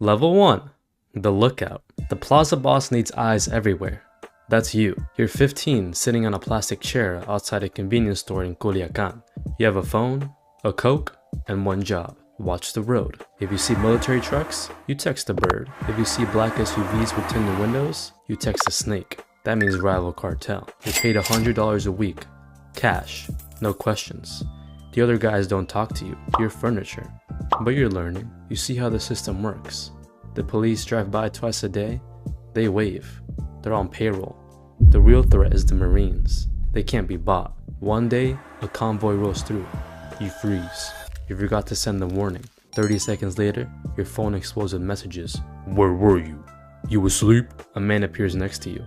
Level 1. The lookout. The plaza boss needs eyes everywhere. That's you. You're 15, sitting on a plastic chair outside a convenience store in Culiacán. You have a phone, a Coke, and one job. Watch the road. If you see military trucks, you text a bird. If you see black SUVs with tinted windows, you text a snake. That means rival cartel. You're paid $100 a week. Cash. No questions. The other guys don't talk to you. You're furniture. But you're learning. You see how the system works. The police drive by twice a day. They wave. They're on payroll. The real threat is the Marines. They can't be bought. One day, a convoy rolls through. You freeze. You forgot to send the warning. 30 seconds later, your phone explodes with messages. Where were you? You asleep? A man appears next to you.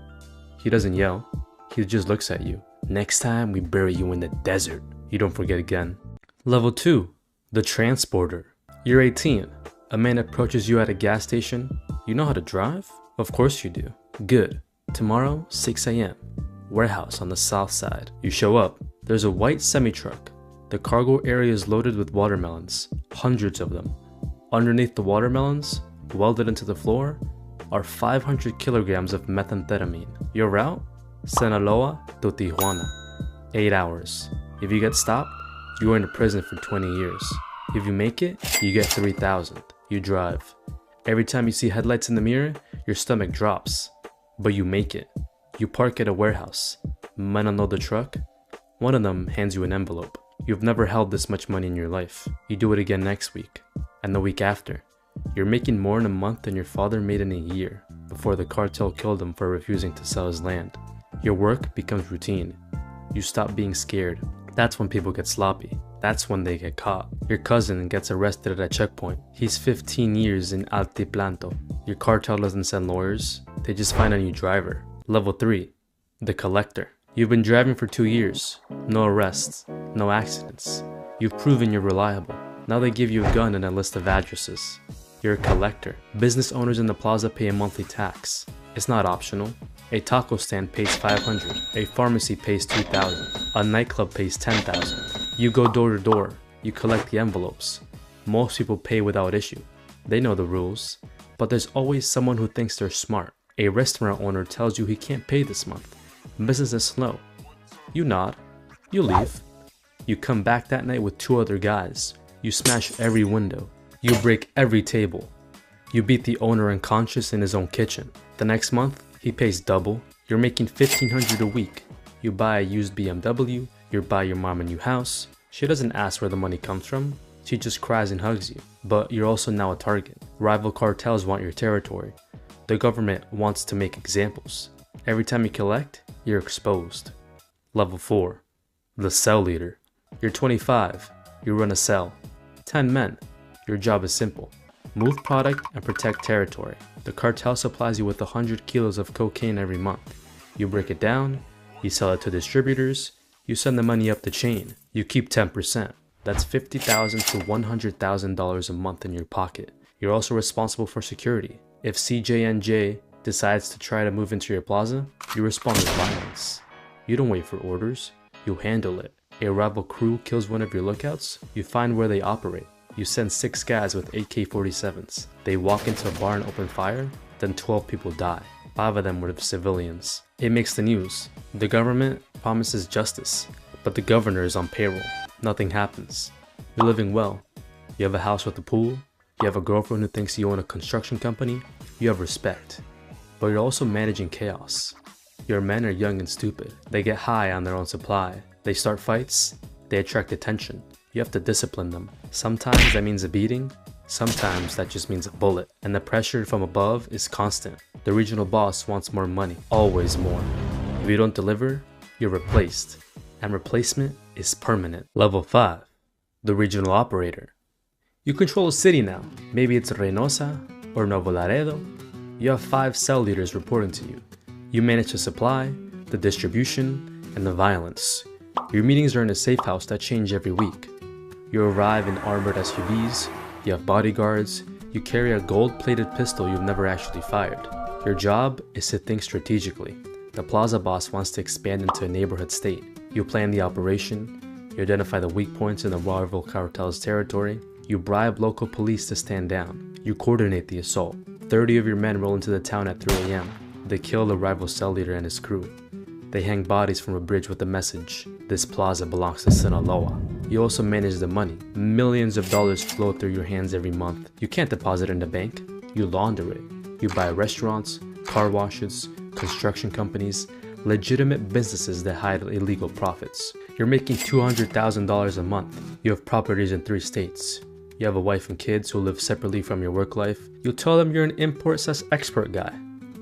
He doesn't yell. He just looks at you. Next time, we bury you in the desert. You don't forget again. Level 2. The transporter. You're 18. A man approaches you at a gas station. You know how to drive? Of course you do. Good. Tomorrow, 6 a.m. Warehouse on the south side. You show up. There's a white semi-truck. The cargo area is loaded with watermelons. Hundreds of them. Underneath the watermelons, welded into the floor, are 500 kilograms of methamphetamine. Your route? Sinaloa to Tijuana. 8 hours. If you get stopped, you go into prison for 20 years. If you make it, you get 3,000. You drive. Every time you see headlights in the mirror, your stomach drops. But you make it. You park at a warehouse. Men unload the truck. One of them hands you an envelope. You've never held this much money in your life. You do it again next week. And the week after. You're making more in a month than your father made in a year before the cartel killed him for refusing to sell his land. Your work becomes routine. You stop being scared. That's when people get sloppy. That's when they get caught. Your cousin gets arrested at a checkpoint. He's 15 years in Altiplanto. Your cartel doesn't send lawyers. They just find a new driver. Level 3. The collector. You've been driving for 2 years. No arrests. No accidents. You've proven you're reliable. Now they give you a gun and a list of addresses. You're a collector. Business owners in the plaza pay a monthly tax. It's not optional. A taco stand pays $500. A pharmacy pays $2,000. A nightclub pays $10,000. You go door to door. You collect the envelopes. Most people pay without issue. They know the rules. But there's always someone who thinks they're smart. A restaurant owner tells you he can't pay this month. Business is slow. You nod. You leave. You come back that night with 2 other guys. You smash every window. You break every table. You beat the owner unconscious in his own kitchen. The next month, he pays double. You're making $1,500 a week. You buy a used BMW. You buy your mom a new house. She doesn't ask where the money comes from. She just cries and hugs you. But you're also now a target. Rival cartels want your territory. The government wants to make examples. Every time you collect, you're exposed. Level 4. The cell leader. You're 25. You run a cell. 10 men. Your job is simple. Move product and protect territory. The cartel supplies you with 100 kilos of cocaine every month. You break it down. You sell it to distributors. You send the money up the chain. You keep 10%. That's $50,000 to $100,000 a month in your pocket. You're also responsible for security. If CJNJ decides to try to move into your plaza, you respond with violence. You don't wait for orders. You handle it. A rival crew kills one of your lookouts. You find where they operate. You send 6 guys with AK-47s. They walk into a bar and open fire. Then 12 people die. 5 of them were civilians. It makes the news. The government promises justice, but the governor is on payroll. Nothing happens. You're living well. You have a house with a pool. You have a girlfriend who thinks you own a construction company. You have respect. But you're also managing chaos. Your men are young and stupid. They get high on their own supply. They start fights. They attract attention. You have to discipline them. Sometimes that means a beating. Sometimes that just means a bullet. And the pressure from above is constant. The regional boss wants more money. Always more. If you don't deliver, you're replaced. And replacement is permanent. Level 5. The regional operator. You control a city now. Maybe it's Reynosa or Nuevo Laredo. You have 5 cell leaders reporting to you. You manage the supply, the distribution, and the violence. Your meetings are in a safe house that change every week. You arrive in armored SUVs, you have bodyguards, you carry a gold-plated pistol you've never actually fired. Your job is to think strategically. The plaza boss wants to expand into a neighborhood state. You plan the operation, you identify the weak points in the rival cartel's territory, you bribe local police to stand down. You coordinate the assault. 30 of your men roll into the town at 3 a.m. They kill the rival cell leader and his crew. They hang bodies from a bridge with a message: "This plaza belongs to Sinaloa." You also manage the money. Millions of dollars flow through your hands every month. You can't deposit in the bank. You launder it. You buy restaurants, car washes, construction companies, legitimate businesses that hide illegal profits. You're making $200,000 a month. You have properties in 3 states. You have a wife and kids who live separately from your work life. You tell them you're an import/export guy.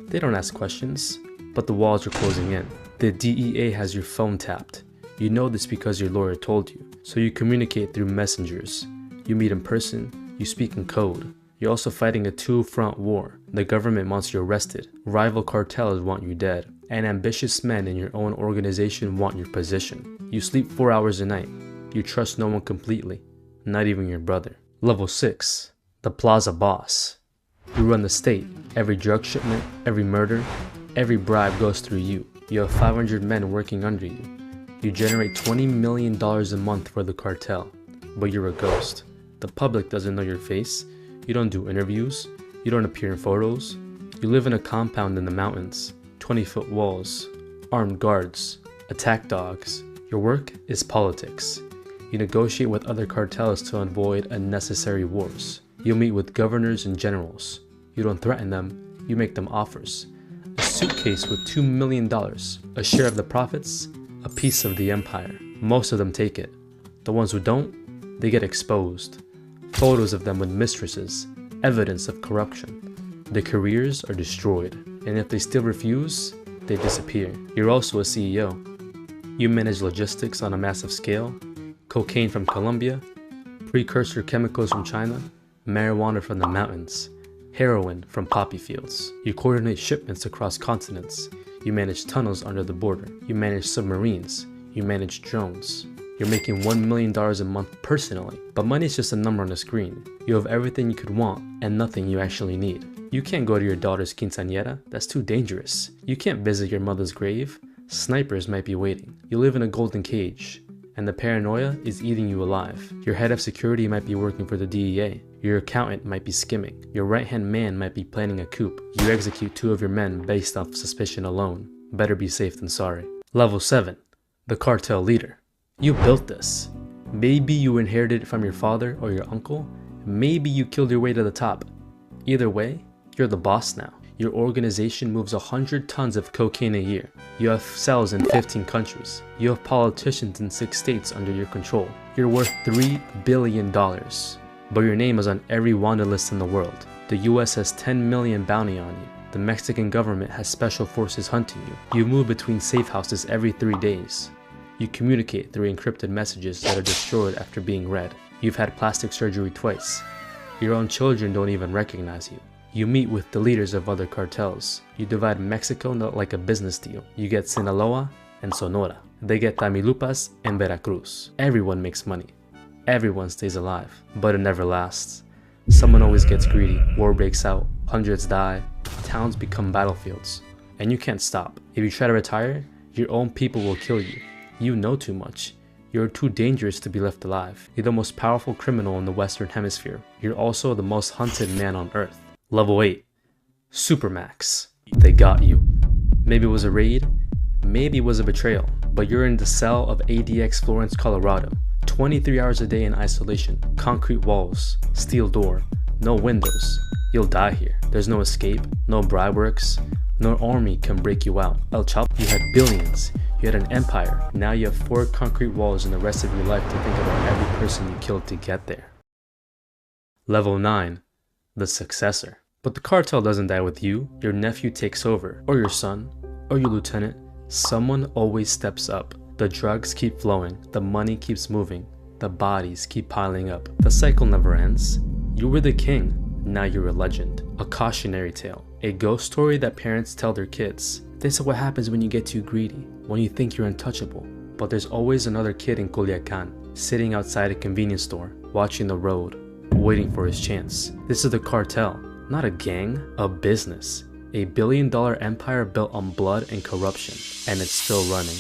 They don't ask questions, but the walls are closing in. The DEA has your phone tapped. You know this because your lawyer told you, so you communicate through messengers. You meet in person, you speak in code. You're also fighting a 2-front war. The government wants you arrested, rival cartels want you dead, and ambitious men in your own organization want your position. You sleep 4 hours a night. You trust no one completely, not even your brother. Level 6, the Plaza Boss. You run the state. Every drug shipment, every murder, every bribe goes through you. You have 500 men working under you. You generate $20 million a month for the cartel, but you're a ghost. The public doesn't know your face. You don't do interviews. You don't appear in photos. You live in a compound in the mountains, 20-foot walls, armed guards, attack dogs. Your work is politics. You negotiate with other cartels to avoid unnecessary wars. You'll meet with governors and generals. You don't threaten them, you make them offers. A suitcase with $2 million, a share of the profits, a piece of the empire. Most of them take it. The ones who don't, they get exposed. Photos of them with mistresses, evidence of corruption. Their careers are destroyed, and if they still refuse, they disappear. You're also a CEO. You manage logistics on a massive scale, cocaine from Colombia, precursor chemicals from China, marijuana from the mountains, heroin from poppy fields. You coordinate shipments across continents. You manage tunnels under the border. You manage submarines. You manage drones. You're making $1 million a month personally, but money is just a number on a screen. You have everything you could want and nothing you actually need. You can't go to your daughter's quinceañera, that's too dangerous. You can't visit your mother's grave. Snipers might be waiting. You live in a golden cage, and the paranoia is eating you alive. Your head of security might be working for the DEA. Your accountant might be skimming. Your right-hand man might be planning a coup. You execute 2 of your men based off suspicion alone. Better be safe than sorry. Level 7, the cartel leader. You built this. Maybe you inherited it from your father or your uncle. Maybe you killed your way to the top. Either way, you're the boss now. Your organization moves 100 tons of cocaine a year. You have cells in 15 countries. You have politicians in 6 states under your control. You're worth $3 billion. But your name is on every wanted list in the world. The US has 10 million bounty on you. The Mexican government has special forces hunting you. You move between safe houses every 3 days. You communicate through encrypted messages that are destroyed after being read. You've had plastic surgery twice. Your own children don't even recognize you. You meet with the leaders of other cartels. You divide Mexico like a business deal. You get Sinaloa and Sonora. They get Tamaulipas and Veracruz. Everyone makes money. Everyone stays alive, but it never lasts. Someone always gets greedy. War breaks out. Hundreds die. Towns become battlefields. And you can't stop. If you try to retire, your own people will kill you. You know too much. You're too dangerous to be left alive. You're the most powerful criminal in the Western Hemisphere. You're also the most hunted man on Earth. Level 8, Supermax. They got you. Maybe it was a raid, maybe it was a betrayal, but you're in the cell of ADX Florence, Colorado. 23 hours a day in isolation, concrete walls, steel door, no windows. You'll die here. There's no escape, no bribe works, no army can break you out. El Chapo, you had billions, you had an empire. Now you have 4 concrete walls and the rest of your life to think about every person you killed to get there. Level 9, the successor. But the cartel doesn't die with you. Your nephew takes over, or your son, or your lieutenant. Someone always steps up. The drugs keep flowing, the money keeps moving, the bodies keep piling up. The cycle never ends. You were the king, now you're a legend. A cautionary tale, a ghost story that parents tell their kids. This is what happens when you get too greedy, when you think you're untouchable. But there's always another kid in Culiacán, sitting outside a convenience store, watching the road, waiting for his chance. This is the cartel. Not a gang, a business. A $1 billion empire built on blood and corruption, and it's still running.